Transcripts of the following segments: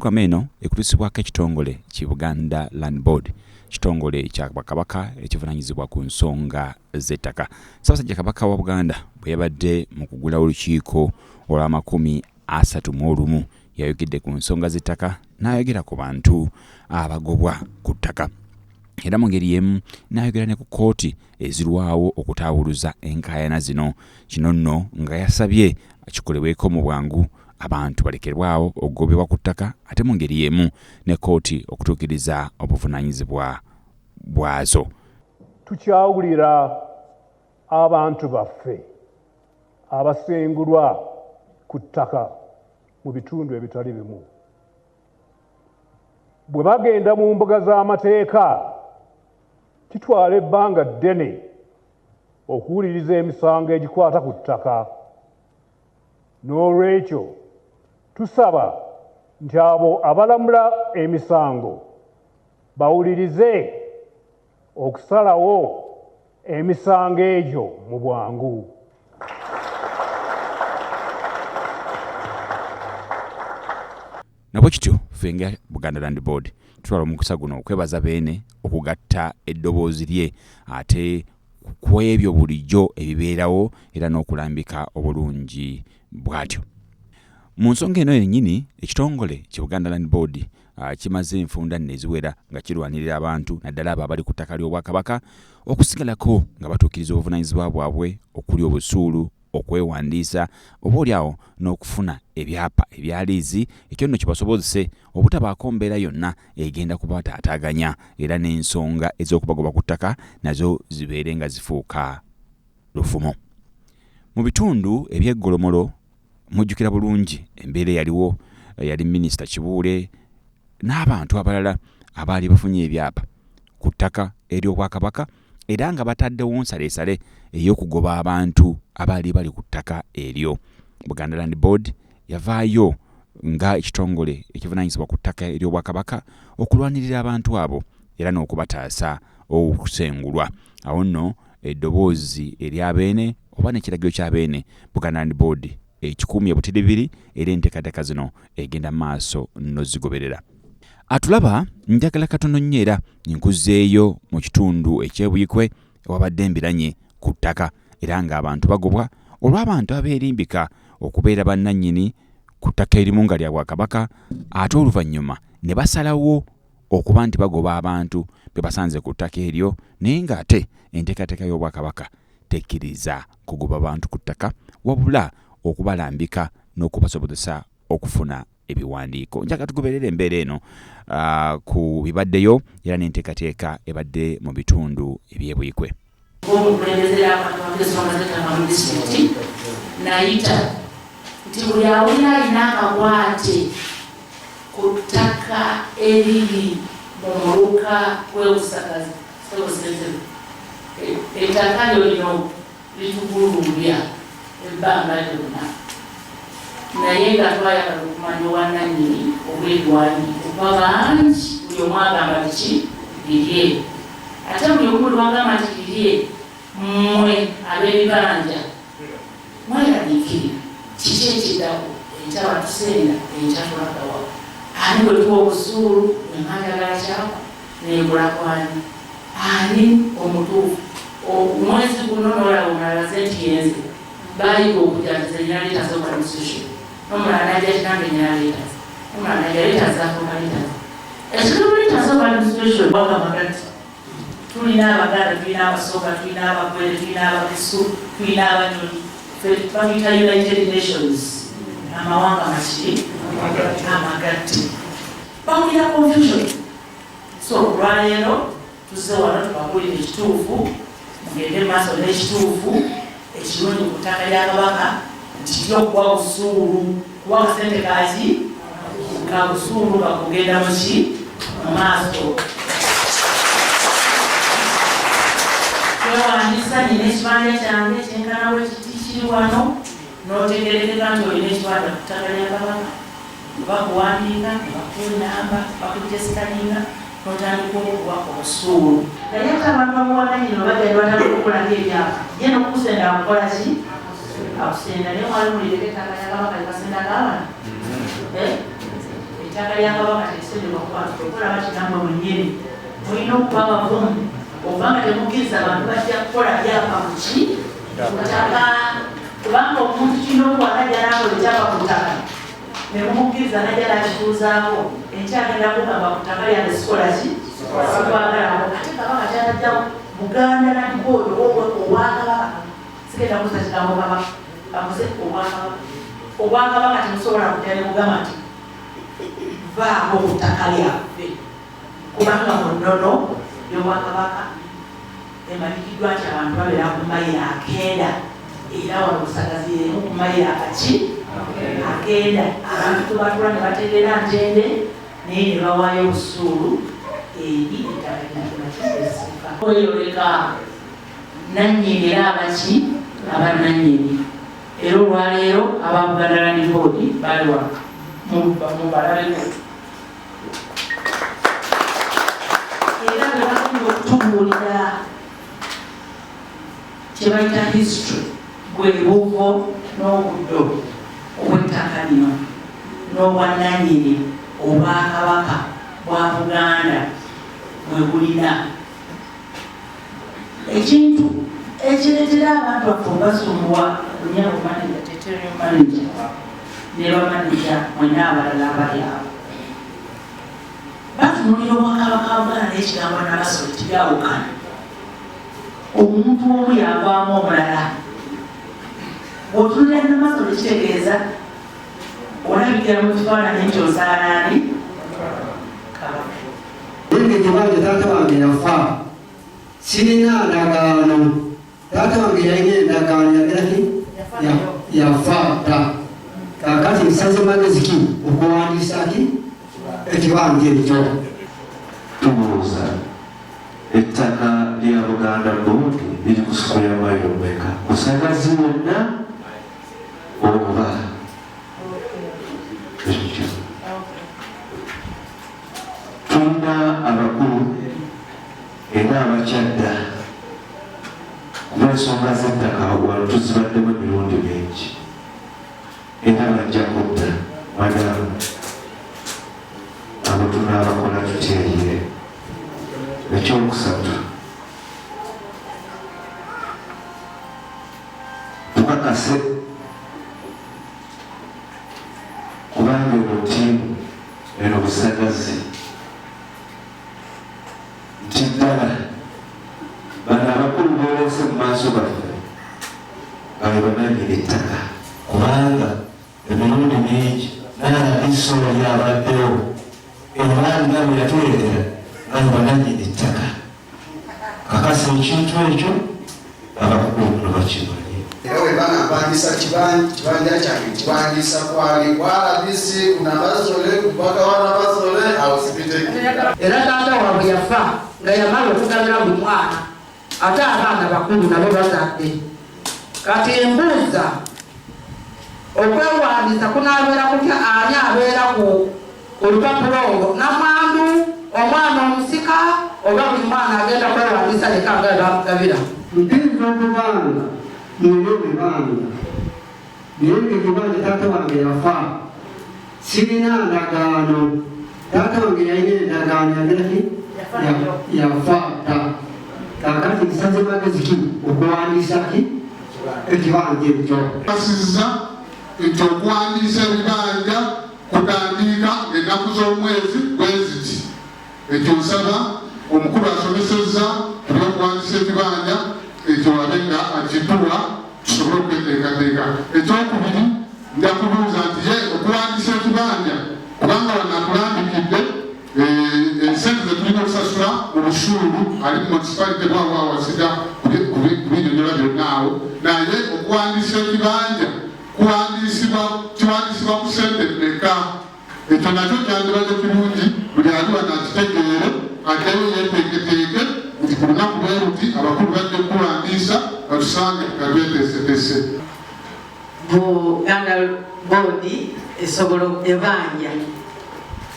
Program eno ekutusibwako ekitongole ki Buganda Land Board, kitongole kya Kabaka ekivunanyizibwa ku nsonga z'ettaka. Ssaabasajja Kabaka wa Buganda bwe yabadde mu kugula olukiiko olw'31 yayogedde ku nsonga z'ettaka n'ayogera ku bantu abagobwa ku ttaka. Era mu ngeri y'emu n'ayogera ne ku kkooti ezirwawo okutaawuluza enkaayana zino. Kino nno nga yasabye kikolebweko mu bwangu abantu balekerwawo okugobebwa ku ttaka, ate mu ngeri y'emu ne kkooti okutuukiriza obuvunaanyizibwa bwazo. Tukyawulira abantu baffe abasengulwa ku ttaka mu bitundu ebitali bimu. Bwe bagenda mu mbuga z'amateeka kitwala ebbanga ddene okuwuliriza emisango egikwata ku ttaka. N'olwekyo tusaba nti abo abalamula emisango bawulirize okusalawo emisango egyo mu bwangu. Nabwe kityo ffe nga Buganda Land Board tutwala omukisa guno okwebaza beene okugatta eddoboozi lye ate ku ebyo bulijjo ebibeerawo era n'okulambika obulungi bwatyo. Mu nsonga eno yennyini ekitongole ki Buganda Land Board kimaze enfunda nne eziwera nga kirwanirira abantu naddala abo abali ku ttaka ly'Obwakabaka okusigalako nga batuukiriza obuvunaanyizibwa bwabwe okuli obusuulu, okwewandiisa, oboolyawo n'okufuna ebyapa ebya liizi. Ekyo nno kibasobozese obutabaako mbeera yonna egenda kubataataaganya era n'ensonga ez'okubagoba ku ttaka nazo zibeere nga zifuuka lufumo. Mu bitundu eby'eggolomolo mujjukira bulungi embeera eyaliwo, yali Minisita Kibuule n'abantu abalala abaali bafunye ebyapa ku ttaka ery'Obwakabaka era nga bataddewo nsaleesale ey'okugoba abantu abaali bali ku ttaka eryo. Buganda Land Board yavaayo nga ekitongole ekivunaanyizibwa ku ttaka ery'Obwakabaka okulwanirira abantu abo era n'okubataasa okusengulwa. Awo nno eddoboozi eryabeene oba n'ekiragiro ky'abeene Buganda Land Board ekikuumye butiribiri era enteekateeka zino egenda maaso n'ozigoberera. Atulaba njagala katono nnyo era nkuzzeeyo mu kitundu eky'Ebuyikwe ewabadde embiranye ku ttaka era ng'abantu bagobwa olw'abantu abeerimbika okubeera bannannyini ku ttaka erimu nga lya Bwakabaka ate oluvannyuma ne basalawo okuba nti bagoba abantu be basanze ku ttaka eryo naye ng'ate enteekateeka y'Obwakabaka tekkiriza kugoba bantu ku ttaka wabula okubalambika n'okubasobozesa okufuna ebiwandiiko. Njaga tugoberere embeera eno ku bibaddeyo era n'enteekateeka ebadde mu bitundu eby'Ebuyikwe. Omukulembeze ensonga z'ettaka mu disitulikiti nayita nti buli awulira alina akakwate ku ttaka eriri mu muluka w'Obusakazi ettaka lyo lino litugululya ebbanga lyonna naye nga twayagala okumanya owannannyini obw'ebiwandiiko kuba bangi buli omu agamba kiki lirye ate buli omu lwagamba nti lirye mmwe ab'ebibanja mweraliikirira kiki ekiddako enkya batusenda enkya tulagawa ani bwe tuwa obusuulu empanjagala kyako n'engulakwani ani omutuufu omwezi guno n'olaba omulalaze nti yenze bayiga okujandiza generators organization n'omulala najja kinange generators n'omulala najja letters afocalitas ekiregulators organization bagamagati tulina Abaganda, tulina Abasoga, tulina Abagwere, tulina Abakisu, tulina Abanyonyi, bagiyita United Nations amawanga makiri amagati bawulira confusion. So olwaleero tuzze wano tubabuulira ekituufu mugende maaso n'ekituufu ekirungi ku ttaka lya Kabaka nti ky'okuwa busuulu kuwa kasente kaaki ka busuulu bakugenda muki mu maaso. Twewandiisa nyina ekibanja kyange ekyenkanawo ekiti kiri wano n'otegerekeka nti olina ekibanja ku ttaka lya Kabaka bakuwandiika bakunamba bakujesteringa n'otandika okuwa obusuulu. Naye ate abantu bamuwananyino bagenda batandika okukulanga ebyapa ye n'okusenda akukola ki akusenda naye mwali mulireka ettaka lya Kabaka libasendako abaana ettaka lya Kabaka terisendebwa ku bantu okukola bakinamba mwennyini mulina okuba abavumu obanga temukkiriza abantu bajja kukola byapa ku ki ttaka kubanga omuntu kirina okuba najja n'akola ekyapa ku ttaka ne mumukkiriza najja n'akituuzaako enkyagenda kugamba ku ttaka lyange sikola ki sikwagalako ate Kabaka kyalajjawo Buganda nandibooyo obwakabaka sigenda kuza kigambo Kabaka bamuze obwakabaka temusobola kutya ne mugamba nti vaako ku ttaka lyaffe kubanga mu nnono y'obwakabaka emanyikiddwa nti abantu babeera ku mayiro 9 era wano busagaziiremu ku mayiro akenda abantu tubatula ne bategeera ntende naye ne bawaayo obusuulu eri ettaka linakimakiesika oyoleka nannyini era abaki abannannyini era olwaleero aba Buganda Land Board baliwa mubalabeko era bebakunga okutubuulira kyebayita history bwe buvo n'obuddo obw'ettaka lino n'obwannannyini obwakabaka bwa Buganda bwe bulina ekintu ekireetera abantu baffe obasumbuwa kunyabo manager teteri manager ne bamaneja mwena abalala abali abo batunuulira obwakabaka Buganda n'ekigambo n'abasolo tibyawukana omuntu omu yavaamu omulala bw'otunulira n'amasolo kitegeeza olabikira mu kifaananyi nti osaanaani Kabaka nenge gyebange taata wange yafa sirina ndagaano taata wange yalina endagaano yagiraki yafa ta kakati nsaze magezi ki okuwandiisa ki ekibanja ekyo tubuuza ettaka lya Buganda Board liri ku square mile omeka kusagazi wonna oba ekyo tulina abakulu era abakyadda kubensonga z'ettaka wano tuzibaddemu emirundi mingi era bajja kudda madamu abo tunaabakola tutyeyire ekyokusatu tukakase kubanga eno ttiimu eno busagazi nti ddala bano abakulu boolese mu maaso baffe nga be bananyini ettaka kubanga emirundi mingi n'alaliisolo lyabaddewo ebaali nga bwe yatuleetera nga be bananyini ettaka kakasa ekintu ekyo abakulu buno bakimanyi era webanga mpandisa kibanja kyange kiwandiisa kwali kwalabisi kunabazole kupaka wanabazole awusipiteki era taata waabwe yafa nga yamala okugabira buli mwana ate abaana bakulu nabo bazadde kati embuuza okwewandiisa kunaabeera kutya ani abeera ku olupapulo olwo namwandu omwana omusika oba buli mwana agenda kwewandiisa lekanga bamugabira mpinza okubanga mulyo bibanga naye ngekibanja taata wange yafa sirina ndagaano taata wange yalina endagaano yagiraki yafa ta kakati nsaze magezi ki okuwandiisa ki ekibanja ekyo basizza nti okuwandiisa ebibanja kutandika ennaku z'omwezi bweziti ekyo nsaba omukulu asomesezza ebyokuwandiisa ekibanja ekyo abe nga akituwa tusobole okweteekateeka ekyokubiri njakubuuza nti ye okuwandiisa ekibanja kubanga wanakulambikidde ensente zetulina okusasula obusuulu ali mu municipality bwawawasida kubinyonyola byonna awo naye okuwandiisa ekibanja kiwandiisibwa ku sente mmeka ekyo nakyo kyandibadde kirungi buli ali wanakitegeere ateyo yeteeketeeke nti ku lunaku lweruti abakulu bajja okuwandiisa batusange nga beteesetese Buganda Board esobola ebanja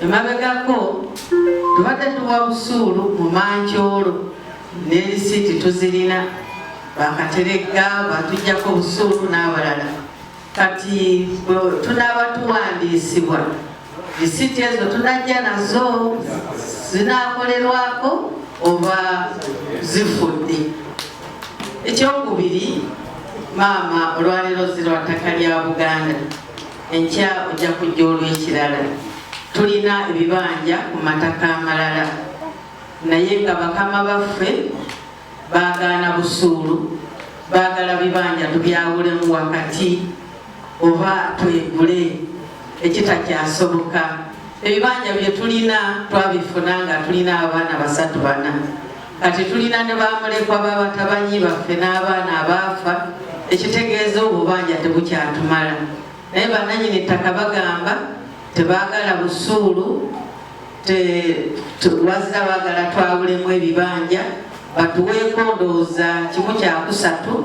emabegako tubadde tuwa busuulu mu mankyolo n'erisiti tuzirina bakateregga batujjako busuulu n'abalala kati tunaaba tuwandiisibwa disiti ezo tunajja nazo zinaakolerwako oba zifudde. Ekyokubiri, maama olwaleero zirwa ttaka lya Buganda, enkya ojja kujja olw'ekirala. Tulina ebibanja ku mataka amalala naye nga bakama baffe baagaana busuulu, baagala bibanja tubyawulemu wakati oba twegule, ekitakyasoboka. Ebibanja bye tulina twabifuna nga tulina abaana 3-4, kati tulina ne bamulekwa babatabanyi baffe n'abaana abaafa, ekitegeeza obubanja tebukyatumala. Naye bannannyini ttaka bagamba tebaagala busuulu, wazira baagala twawulemu ebibanja, batuweeko ndowooza 1/3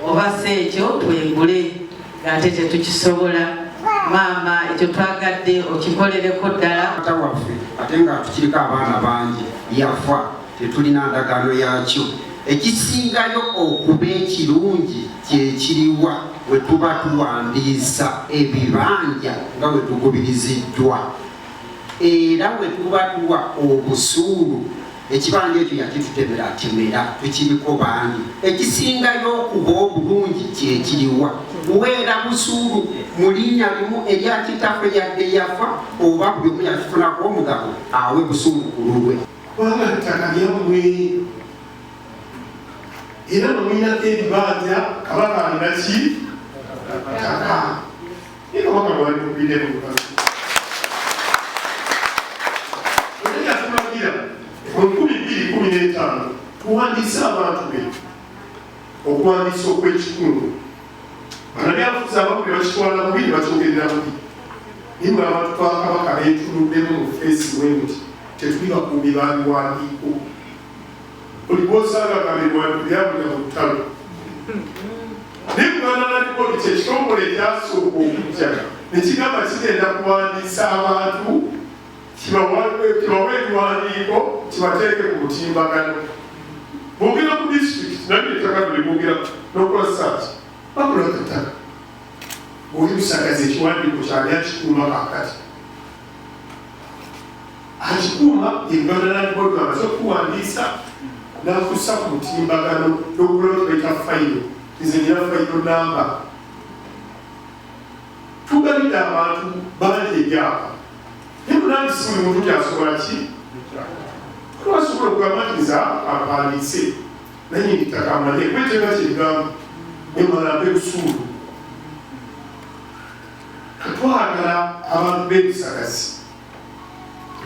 oba si ekyo twegule, ng'ate tetukisobola. Maama ekyo twagadde okikolereko ddala. Taata waffe ate nga tukiriko abaana bangi yafa, tetulina ndagaano yakyo. Ekisingayo okuba ekirungi kyekiriwa we tuba tuwandiisa ebibanja nga we tugubiriziddwa, era we tuba tuwa obusuulu ekibanja ekyo yakitutemera tukiriko bangi. Ekisingayo okuba obulungi kyekiriwa kuweera busuulu mu linnya limu erya kitaffe yadde yafa, oba buli omu yakifunako omugabo awe busuulu ku lulwe. Kubanga ttaka lyammwe era nomwinako ebibanja kabaka alina ki ttaka. Ye kabaka gwandikubidde mu bukazi era yatulagira mu 2015 tuwandiise abantu be okuwandiisa okw'ekikungu. Bannabyabufuzi abamu ne bakitwala bubi ne bakyogerera bubi. Naye mwe abantu ba kabaka beetunuddemu mu feesi bwe muti tetuli bakuumi ba biwandiiko. Buli bw'osanga kabiwandiiko byabulira mu lutalo. Naye Buganda Land Board kyekitongole ekyasooka okujja ne kigamba kigenda kuwandiisa abantu, kibawe ebiwandiiko kibateeke ku mutimbagano. Boogera ku disitulikiti naye ettaka tuli boogera n'okola saaki bakula ttaka. Oli busagaza ekiwandiiko kyali akikuuma kakati. Akikuuma Buganda Land Board amaze okuwandiisa n'akussa ku mutimbagano n'okugula tubaita fayiro, nze nina fayiro namba. Tugabidde abantu bangi ebyapa. Naye munandisi buli muntu kyasobola ki? Twasobola okugamanyiriza apandiise naye ttaka amanye kwetega kyegamba emalambe busuulu. Katwagala abantu b'ebisagazi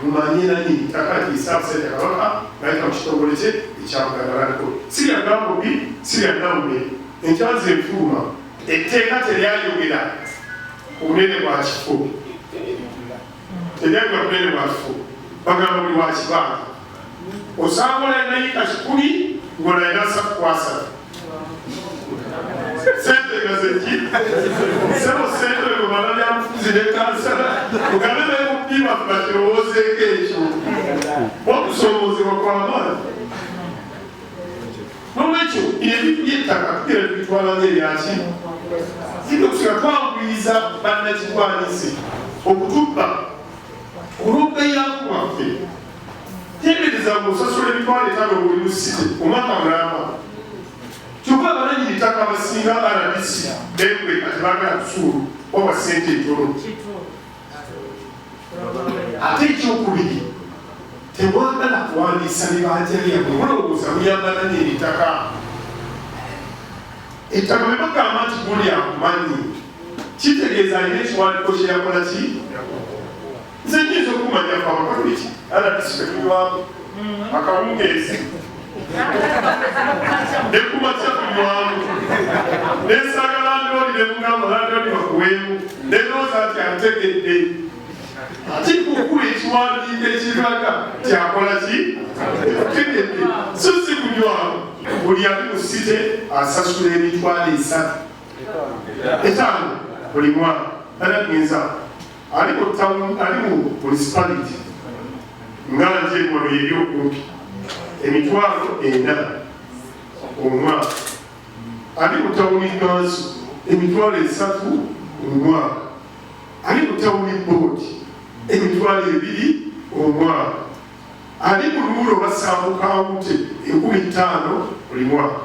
mumanye naye ttaka ly'Ssaabassajja Kabaka ng'ayita mu kitongole kye ekya Buganda Land Board. Sirya Gambobi, sirya Nawume, enkyazi enfuluma, etteeka teryayogera ku bunene bwa kifo. Teryayogera ku bunene bwa kifo. Bagamba buli wa kibanja. Osanga olayinayika 10 ng'olayina 3 sente gazeki sebo sente ngo bannabyabufuzi ne kansala mugambe beekupiima bakirowoozeeko ekyo okusomoozebwa kw'amaanyi. N'olwekyo ebintu by'ettaka tugera tubitwala ng'ebyaki singa okusiga twanguyiriza bannakigwanyizi okutubba olw'obbeeyaku bwaffe. Teebereza ng'osasula emitwalo 5 buli musite omwaka mulamba. Kyokka abannannyini ttaka abasinga RDC beekwe kati baagala busuulu oba ssente entono. Ate ekyokubiri temwagala kuwandiisa bibanja byammwe, mulowooza muyamba nannyini ttaka. Ettaka bwe bagamba nti guli akumanyi kitegeeza alina ekiwandiiko kye yakola ki? Nze nnyinza okumanya fe abakozi ki RDC betunywamu akawungeezi nekumatya kunywamu nesanga landlord nemugamba landlord bakuweemu nerooza nti antegedde ati kukula ekiwandiiko ekiraga kyakola ki tegedde so si kunywamu. Buli ali mu site asasula emitwalo 5 buli mwaka. Anagenza ali mu municipality nga nje wano ebyokumpi emitwalo 4 omwaka. Ali mu tawuni kansu emitwalo 3 omwaka. Ali mu tawuni board 2,000 omwaka. Ali mu lubulo basaamu kawunti 15,000 buli mwaka.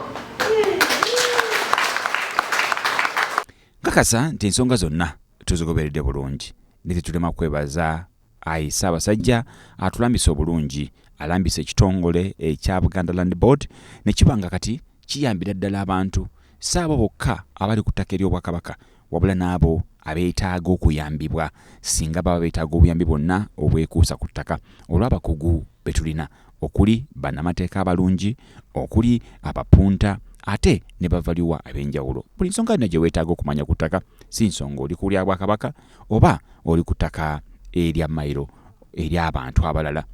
Nkakasa nti ensonga zonna tuzigoberedde bulungi ne tetulema kwebaza Ayi Ssaabasajja atulambise obulungi, alambise ekitongole ekya Buganda Land Board ne kibanga kati kiyambira ddala abantu saabo bokka abali ku ttaka ery'Obwakabaka, wabula n'abo abeetaaga okuyambibwa singa baba beetaaga obuyambi bwonna obwekuusa ku ttaka olw'abakugu be tulina, okuli bannamateeka abalungi, okuli abapunta, ate ne bavaliwa ab'enjawulo. Buli nsonga yonna gye weetaaga okumanya ku ttaka, si nsonga oli ku lya Bwakabaka oba oli ku ttaka erya mayiro ery'abantu abalala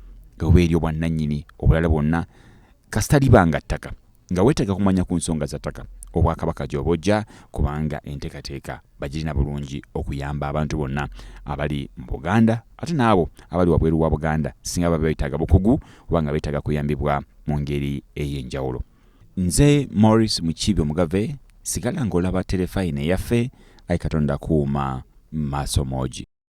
oba ery'obwannannyini obulala bwonna kasita libanga ttaka, nga weetaaga kumanya ku nsonga za ttaka, Obwakabaka gy'oba ojja, kubanga enteekateeka bagirina bulungi okuyamba abantu bonna abali mu Buganda ate n'abo abali wabweru wa Buganda singa baba beetaaga bukugu oba nga beetaaga kuyambibwa mu ngeri ey'enjawulo. Nze Morris Mukibi Omugave, sigala ng'olaba terefayina eyaffe, ayi Katonda kuuma maaso moogi.